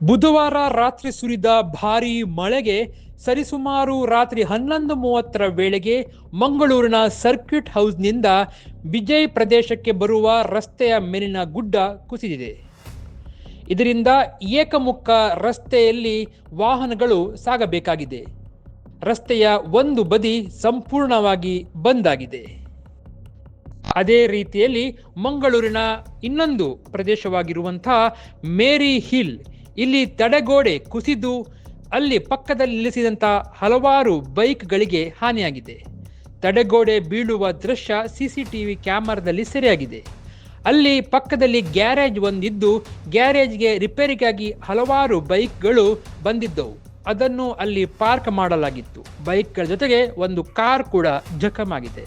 ಬುಧವಾರ ರಾತ್ರಿ ಸುರಿದ ಭಾರೀ ಮಳೆಗೆ ಸರಿಸುಮಾರು ರಾತ್ರಿ 11:30 ವೇಳೆಗೆ ಮಂಗಳೂರಿನ ಸರ್ಕ್ಯೂಟ್ ಹೌಸ್ನಿಂದ ಬಿಜೈ ಪ್ರದೇಶಕ್ಕೆ ಬರುವ ರಸ್ತೆಯ ಮೇಲಿನ ಗುಡ್ಡ ಕುಸಿದಿದೆ. ಇದರಿಂದ ಏಕಮುಖ ರಸ್ತೆಯಲ್ಲಿ ವಾಹನಗಳು ಸಾಗಬೇಕಾಗಿದೆ. ರಸ್ತೆಯ ಒಂದು ಬದಿ ಸಂಪೂರ್ಣವಾಗಿ ಬಂದ್ ಆಗಿದೆ. ಅದೇ ರೀತಿಯಲ್ಲಿ ಮಂಗಳೂರಿನ ಇನ್ನೊಂದು ಪ್ರದೇಶವಾಗಿರುವಂತಹ ಮೇರಿ ಹಿಲ್ ಇಲ್ಲಿ ತಡೆಗೋಡೆ ಕುಸಿದು ಅಲ್ಲಿ ಪಕ್ಕದಲ್ಲಿ ನಿಲ್ಲಿಸಿದಂತಹ ಹಲವಾರು ಬೈಕ್ಗಳಿಗೆ ಹಾನಿಯಾಗಿದೆ. ತಡೆಗೋಡೆ ಬೀಳುವ ದೃಶ್ಯ ಸಿಸಿಟಿವಿ ಕ್ಯಾಮೆರಾದಲ್ಲಿ ಸೆರೆಯಾಗಿದೆ. ಅಲ್ಲಿ ಪಕ್ಕದಲ್ಲಿ ಗ್ಯಾರೇಜ್ ಒಂದಿದ್ದು ಗ್ಯಾರೇಜ್ಗೆ ರಿಪೇರಿಗಾಗಿ ಹಲವಾರು ಬೈಕ್ಗಳು ಬಂದಿದ್ದವು. ಅದನ್ನು ಅಲ್ಲಿ ಪಾರ್ಕ್ ಮಾಡಲಾಗಿತ್ತು. ಬೈಕ್ಗಳ ಜೊತೆಗೆ ಒಂದು ಕಾರ್ ಕೂಡ ಜಖಮಾಗಿದೆ.